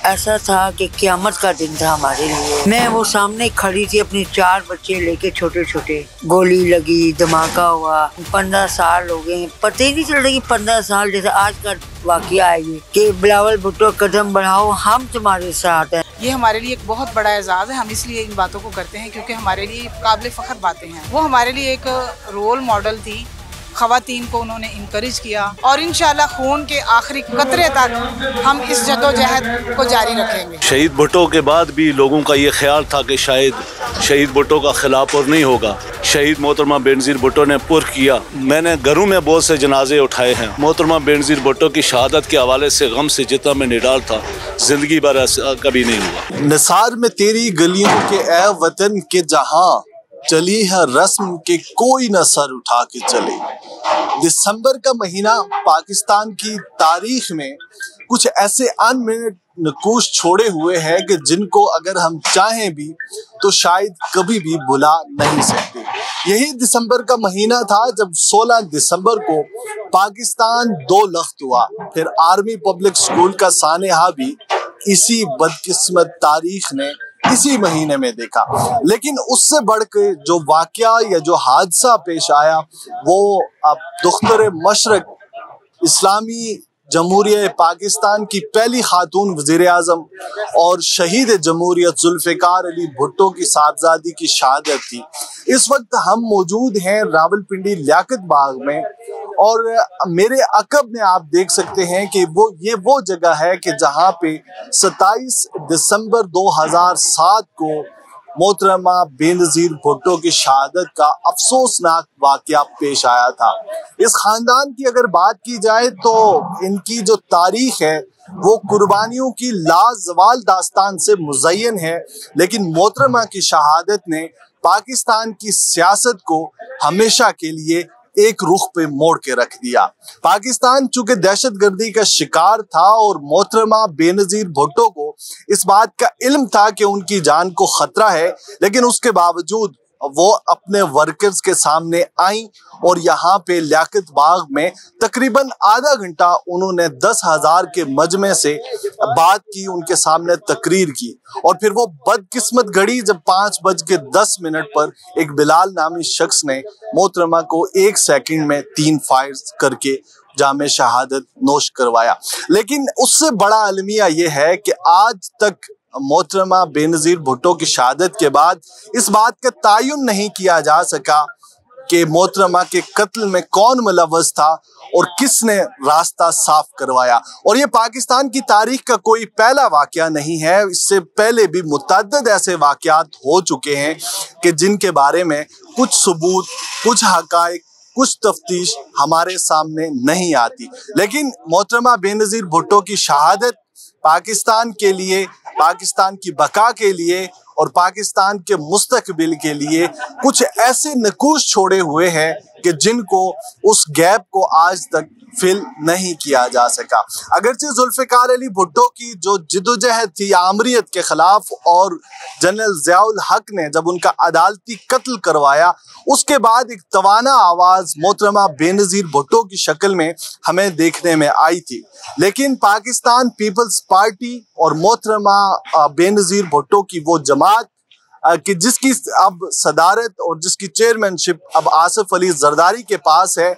ऐसा था कि क़यामत का दिन था हमारे लिए। मैं वो सामने खड़ी थी अपने 4 बच्चे लेके, छोटे छोटे। गोली लगी, धमाका हुआ। 15 साल हो गए, पता ही नहीं चल रहा कि 15 साल जैसे आज का वाकया है ये कि बिलावल भुट्टो कदम बढ़ाओ, हम तुम्हारे साथ हैं। ये हमारे लिए एक बहुत बड़ा एजाज़ है। हम इसलिए इन बातों को करते हैं क्योंकि हमारे लिए काबिल फ़ख्र बातें हैं। वो हमारे लिए एक रोल मॉडल थी। ख़वातीन को उन्होंने इनकरेज किया और इंशाल्लाह खून के आखिरी कतरे तक हम इस जद्दोजहद को जारी रखेंगे। शहीद भुट्टो के बाद भी लोगों का ये ख्याल था कि शायद शहीद भुट्टो का खिलाफत नहीं होगा। शहीद मोहतरमा बेनज़ीर भुट्टो ने पुर किया। मैंने घरों में बहुत से जनाजे उठाए हैं। मोहतरमा बेनज़ीर भुट्टो की शहादत के हवाले से गम से जितना मैं निडाल था, जिंदगी भर ऐसा कभी नहीं हुआ। निसार में तेरी गलियों के ए वतन के जहां चली है रस्म के कोई न सर उठा के चले। दिसंबर का महीना पाकिस्तान की तारीख में कुछ ऐसे अनमिनट नकूश छोड़े हुए हैं कि जिनको अगर हम चाहें भी तो शायद कभी भी भुला नहीं सकते। यही दिसंबर का महीना था जब 16 दिसंबर को पाकिस्तान दो लख्त हुआ। फिर आर्मी पब्लिक स्कूल का सानेहा भी इसी बदकिस्मत तारीख ने इसी महीने में देखा। लेकिन उससे बढ़कर जो वाकया या जो हादसा पेश आया वो अब दुख्तर मशरक इस्लामी जमहूरियत पाकिस्तान की पहली खातून वज़ीर आज़म और शहीद जमहूरियत जुल्फ़िकार अली भुट्टो की साहबजादी की शहादत थी। इस वक्त हम मौजूद हैं रावलपिंडी लियाकत बाग में और मेरे अकब में आप देख सकते हैं कि वो जगह है कि जहां पे 27 दिसंबर 2007 को मोहतरमा बेनज़ीर भुट्टो की शहादत का अफसोसनाक वाकया पेश आया था। इस खानदान की अगर बात की जाए तो इनकी जो तारीख है वो कुर्बानियों की लाजवाल दास्तान से मुज़य्यन है, लेकिन मोहतरमा की शहादत ने पाकिस्तान की सियासत को हमेशा के लिए एक रुख पे मोड़ के रख दिया। पाकिस्तान चूंकि दहशतगर्दी का शिकार था और मोहतरमा बेनज़ीर भुट्टो को इस बात का इल्म था कि उनकी जान को खतरा है, लेकिन उसके बावजूद वो अपने वर्कर्स के सामने आई और यहाँ पे लियाकत बाग में तकरीबन आधा घंटा उन्होंने 10,000 के मजमे से बात की, उनके सामने तकरीर की। और फिर वो बदकिस्मत घड़ी जब 5:10 पर एक बिलाल नामी शख्स ने मोहतरमा को 1 सेकंड में 3 फायर करके जामे शहादत नोश करवाया। लेकिन उससे बड़ा अलमिया ये है कि आज तक मोहतरमा बेनज़ीर भुट्टो की शहादत के बाद इस बात का तायुन नहीं किया जा सका कि मोहतरमा के कत्ल में कौन मुलव्वस था और किसने रास्ता साफ करवाया। और ये पाकिस्तान की तारीख का कोई पहला वाकया नहीं है। इससे पहले भी मुतअद्दिद ऐसे वाकयात हो चुके हैं कि जिनके बारे में कुछ सबूत, कुछ हकायक, कुछ तफ्तीश हमारे सामने नहीं आती। लेकिन मोहतरमा बेनज़ीर भुट्टो की शहादत पाकिस्तान के लिए, पाकिस्तान की बका के लिए और पाकिस्तान के मुस्तकबिल के लिए कुछ ऐसे नकूश छोड़े हुए हैं कि जिनको उस गैप को आज तक फिल नहीं किया जा सका। अगरचे जुल्फ़िकार अली भुट्टो की जो जिद्दोजहद थी आमरीत के खिलाफ और जनरल ज़ियाउल हक ने जब उनका अदालती कत्ल करवाया, उसके बाद एक तवाना आवाज़ मोहतरमा बेनज़ीर भुट्टो की शक्ल में हमें देखने में आई थी। लेकिन पाकिस्तान पीपल्स पार्टी और मोहतरमा बेनज़ीर भुट्टो की वो जमात कि जिसकी अब सदारत और जिसकी चेयरमैनशिप अब आसिफ अली जरदारी के पास है,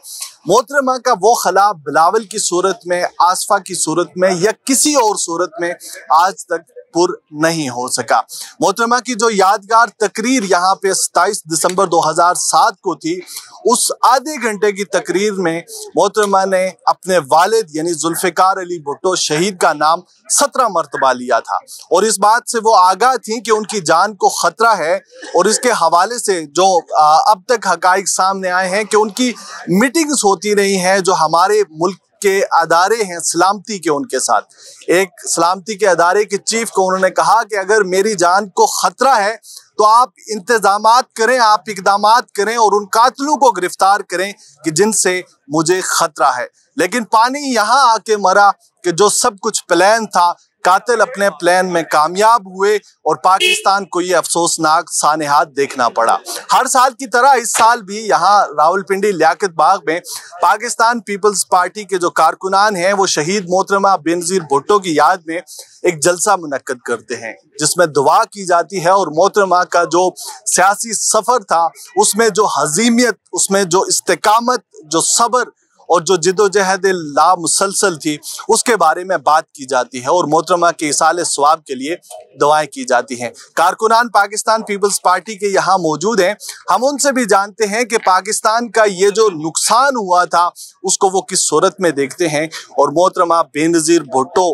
मोहतरमा का वो खला बिलावल की सूरत में, आसफा की सूरत में या किसी और सूरत में आज तक पुर नहीं हो सका। मोहतरमा की जो यादगार तकरीर यहाँ पे 27 दिसंबर 2007 को थी, उस आधे घंटे की तकरीर में मोहतरमा ने अपने वालिद यानी जुल्फ़िकार अली भुट्टो शहीद का नाम 17 मरतबा लिया था और इस बात से वो आगाह थी कि उनकी जान को खतरा है। और इसके हवाले से जो अब तक हकाइक सामने आए हैं कि उनकी मीटिंग्स होती रही हैं जो हमारे मुल्क के अदारे हैं सलामती के, उनके साथ एक सलामती के अदारे के चीफ को उन्होंने कहा कि अगर मेरी जान को खतरा है तो आप इंतजामात करें, आप इकदामात करें और उन कातिलों को गिरफ्तार करें कि जिनसे मुझे खतरा है। लेकिन पानी यहाँ आके मरा कि जो सब कुछ प्लान था कातिल अपने प्लान में कामयाब हुए और पाकिस्तान को ये अफसोसनाक सानेहात देखना पड़ा। हर साल की तरह इस साल भी यहाँ रावलपिंडी लियाकत बाग में पाकिस्तान पीपल्स पार्टी के जो कारकुनान हैं वो शहीद मोहतरमा बेनज़ीर भुट्टो की याद में एक जलसा मुनक्कद करते हैं, जिसमें दुआ की जाती है और मोहतरमा का जो सियासी सफर था उसमें जो हज़ीमियत, उसमें जो इस्तिकामत, जो सब्र और जो जिद्दोजहद ला मुसलसल थी उसके बारे में बात की जाती है और मोहतरमा के इसाले सवाब के लिए दुआएं की जाती हैं। कारकुनान पाकिस्तान पीपल्स पार्टी के यहाँ मौजूद हैं, हम उनसे भी जानते हैं कि पाकिस्तान का ये जो नुकसान हुआ था उसको वो किस सूरत में देखते हैं और मोहतरमा बेनज़ीर भुट्टो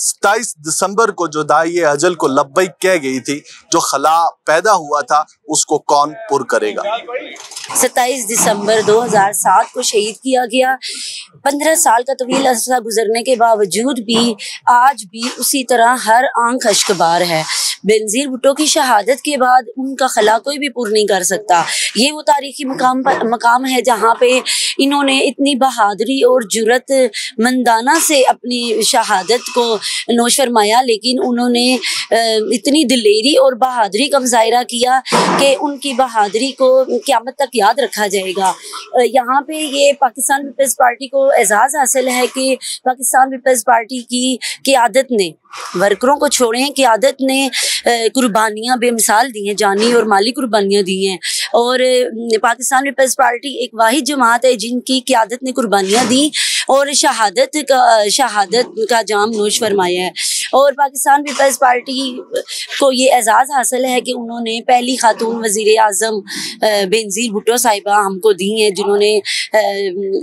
27 दिसंबर को जो दाई अजल को लब्बैक कह गई थी, जो खला पैदा हुआ था उसको कौन पुर करेगा। 27 दिसंबर 2007 को शहीद किया गया। 15 साल का तवील अरसा गुजरने के बावजूद भी आज भी उसी तरह हर आंख अश्कबार है। बेनज़ीर भुट्टो की शहादत के बाद उनका खला कोई भी पूर्ण नहीं कर सकता। ये वो तारीखी मकाम है जहाँ पे इन्होंने इतनी बहादुरी और जुर्रत मंदाना से अपनी शहादत को नोश फरमाया, लेकिन उन्होंने इतनी दिलेरी और बहादुरी का मुजाहिरा किया कि उनकी बहादुरी को क़यामत तक याद रखा जाएगा। यहाँ पे ये पाकिस्तान पीपल्स पार्टी को एजाज़ हासिल है कि पाकिस्तान पीपल्स पार्टी की क़यादत ने, वर्करों को छोड़ें, क़यादत ने कुर्बानियाँ बेमिसाल दी हैं, जानी और माली कुर्बानियाँ दी हैं। और पाकिस्तान पीपल्स पार्टी एक वाहिद जमात है जिनकी क़यादत ने कुर्बानियाँ दी और शहादत का जाम नोश फरमाया है। और पाकिस्तान पीपल्स पार्टी को ये एजाज़ हासिल है कि उन्होंने पहली खातून वज़ीर आज़म बेनज़ीर भुट्टो साहिबा हमको दी हैं, जिन्होंने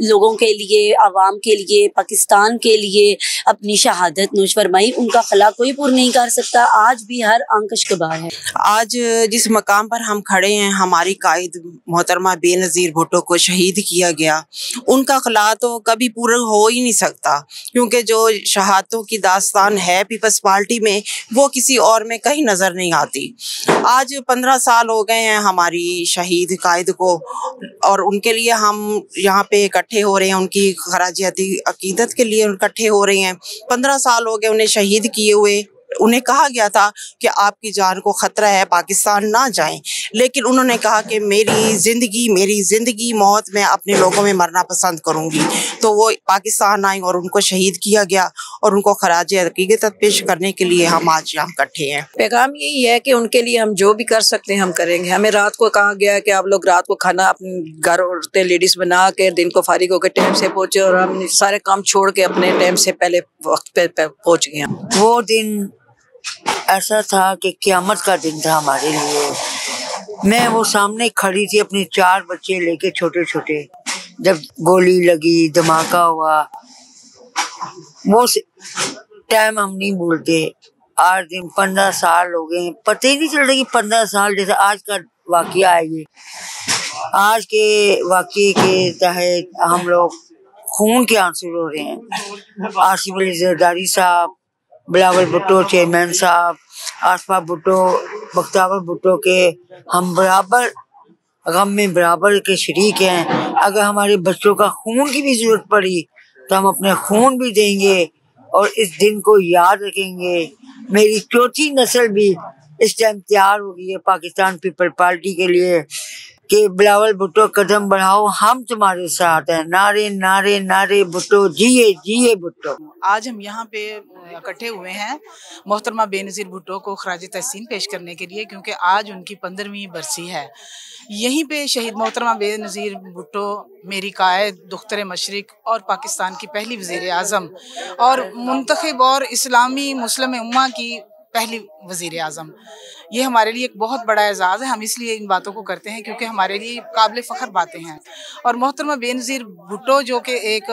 लोगों के लिए, आवाम के लिए, पाकिस्तान के लिए अपनी शहादत नोश फरमाई। उनका खला कोई पूर्ण नहीं कर सकता। आज भी हर आंख अश्कबार है। आज जिस मकाम पर हम खड़े हैं, हमारी कायद मोहतरमा बेनज़ीर भुट्टो को शहीद किया गया, उनका खला तो कभी पूरा हो ही नहीं सकता, क्योंकि जो शहादतों की दास्तान है पीपल्स पार्टी में वो किसी और में कहीं नज़र नहीं आती। आज 15 साल हो गए हैं हमारी शहीद कायद को और उनके लिए हम यहाँ पे इकट्ठे हो रहे हैं, उनकी खराज अकीदत के लिए इकट्ठे हो रहे हैं। 15 साल हो गए उन्हें शहीद किए हुए। उन्हें कहा गया था कि आपकी जान को ख़तरा है, पाकिस्तान ना जाएं, लेकिन उन्होंने कहा कि मेरी ज़िंदगी मौत मैं अपने लोगों में मरना पसंद करूंगी। तो वो पाकिस्तान आए और उनको शहीद किया गया और उनको खराज अकीदत पेश करने के लिए हम आज यहाँ इकट्ठे हैं। पैगाम यही है कि उनके लिए हम जो भी कर सकते हैं हम करेंगे। हमें रात को कहा गया है कि आप लोग रात को खाना अपने घर औरतें लेडीज़ बना के दिन को फारिग होकर टाइम से पहुँचे, और हम सारे काम छोड़ के अपने टाइम से पहले वक्त पे पहुँच गए। वो दिन ऐसा था कि क़यामत का दिन था हमारे लिए। मैं वो सामने खड़ी थी अपने 4 बच्चे लेके, छोटे छोटे, जब गोली लगी, धमाका हुआ। वो टाइम हम नहीं भूलते। 8 दिन 15 साल हो गए, पता ही नहीं चल रहा कि 15 साल जैसे आज का वाक़या है। ये आज के वाक़ये के तहत हम लोग खून के आंसू रो रहे हैं। आसिफ अली जरदारी साहब, बिलावल भुट्टो चेयरमैन साहब, आसफा भुट्टो, बख्तावर भुट्टो के हम बराबर गम में बराबर के शरीक हैं। अगर हमारे बच्चों का खून की भी जरूरत पड़ी तो हम अपने खून भी देंगे और इस दिन को याद रखेंगे। मेरी चौथी नस्ल भी इस टाइम तैयार हो गई है पाकिस्तान पीपल पार्टी के लिए कि बिलावल भुट्टो कदम बढ़ाओ, हम तुम्हारे साथ हैं। नारे नारे नारे भुट्टो जिए जिए भुट्टो। आज हम यहाँ पे इकट्ठे हुए हैं मोहतरमा बेनज़ीर भुट्टो को खराज तहसीन पेश करने के लिए, क्योंकि आज उनकी 15वीं बरसी है। यहीं पे शहीद मोहतरमा बेनज़ीर भुट्टो मेरी कायद, दुख्तर मशरिक और पाकिस्तान की पहली वज़ीर आज़म और मुंतखब और इस्लामी मुस्लिम उम्मा की पहली वज़ीर आज़म, ये हमारे लिए एक बहुत बड़ा एजाज़ है। हम इसलिए इन बातों को करते हैं क्योंकि हमारे लिए काबिल फ़ख्र बातें हैं। और मोहतरमा बेनज़ीर भुट्टो जो कि एक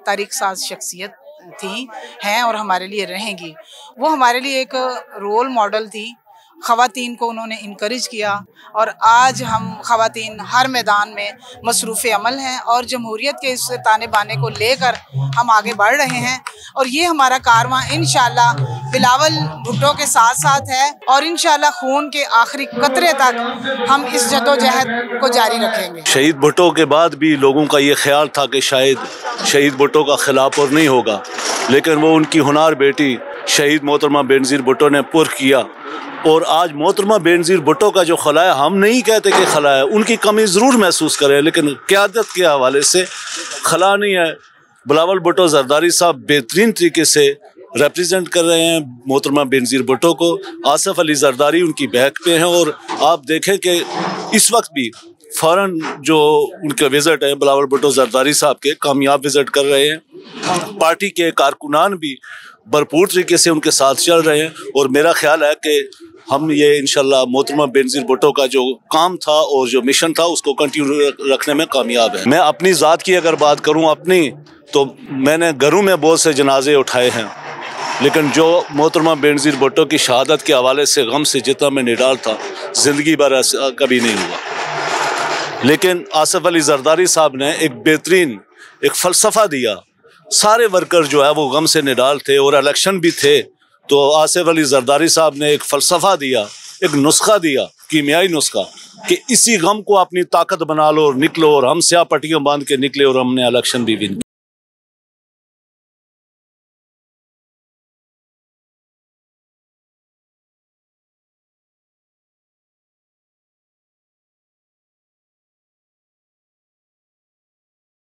तारीख साज शख्सियत थी, हैं और हमारे लिए रहेंगी, वो हमारे लिए एक रोल मॉडल थी। ख़वातीन को उन्होंने इनकरेज किया और आज हम ख़वातीन हर मैदान में मसरूफ़ अमल हैं और जमहूरियत के इस ताने बाने को लेकर हम आगे बढ़ रहे हैं। और ये हमारा कारवां इंशाअल्लाह बिलावल भुट्टो के साथ साथ है और इंशाअल्लाह खून के आखिरी कतरे तक हम इस जद्दोजहद को जारी रखेंगे। शहीद भुट्टो के बाद भी लोगों का ये ख्याल था कि शायद शहीद भुट्टो का खिलाफ और नहीं होगा, लेकिन वो उनकी हुनार बेटी शहीद मोहतरमा बेनज़ीर भुट्टो ने पुर किया। और आज मोहतरमा बेनज़ीर भुट्टो का जो खला है, हम नहीं कहते कि खला है, उनकी कमी ज़रूर महसूस करें, लेकिन क़यादत के हवाले से खला नहीं है। बिलावल भुट्टो ज़रदारी साहब बेहतरीन तरीके से रिप्रेजेंट कर रहे हैं मोहतरमा बेनज़ीर भुट्टो को। आसिफ अली ज़रदारी उनकी बैक पे हैं और आप देखें कि इस वक्त भी फ़ौरन जो उनके विज़िट है बिलावल भुट्टो ज़रदारी साहब के कामयाब विज़िट कर रहे हैं। पार्टी के कारकुनान भी भरपूर तरीके से उनके साथ चल रहे हैं और मेरा ख्याल है कि हम ये इंशाल्लाह मोहतरमा बेनज़ीर भुट्टो का जो काम था और जो मिशन था उसको कंटिन्यू रखने में कामयाब है। मैं अपनी ज़ात की अगर बात करूँ अपनी, तो मैंने घरों में बहुत से जनाजे उठाए हैं, लेकिन जो मोहतरमा बेनज़ीर भुट्टो की शहादत के हवाले से गम से जितना मैं निडाल था, ज़िंदगी भर ऐसा कभी नहीं हुआ। लेकिन आसिफ अली ज़रदारी साहब ने एक बेहतरीन एक फ़लसफ़ा दिया। सारे वर्कर जो है वो गम से निडाल थे और इलेक्शन भी थे, तो आसिफ अली ज़रदारी साहब ने एक फ़लसफ़ा दिया, एक नुस्खा दिया, कीमियाई नुस्खा, कि इसी गम को अपनी ताकत बना लो और निकलो, और हम स्याह पट्टियाँ बांध के निकले और हमने इलेक्शन भी विन